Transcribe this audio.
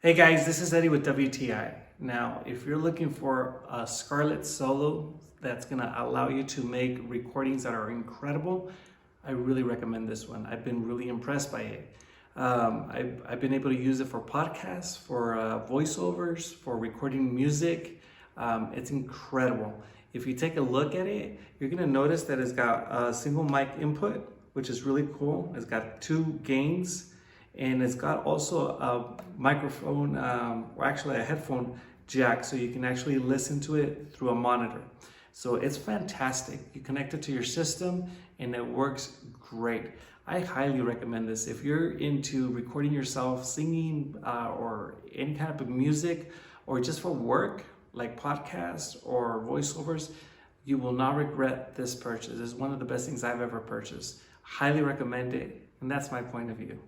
Hey guys, this is Eddie with WTI. Now, if you're looking for a Scarlett Solo that's gonna allow you to make recordings that are incredible, I really recommend this one. I've been really impressed by it. I've been able to use it for podcasts, for voiceovers, for recording music. It's incredible. If you take a look at it, you're gonna notice that it's got a single mic input, which is really cool. It's got 2 gains. And it's got also a microphone, or actually a headphone jack, so you can actually listen to it through a monitor. So it's fantastic. You connect it to your system and it works great. I highly recommend this. If you're into recording yourself, singing, or any kind of music, or just for work, like podcasts or voiceovers, you will not regret this purchase. It's one of the best things I've ever purchased. Highly recommend it, and that's my point of view.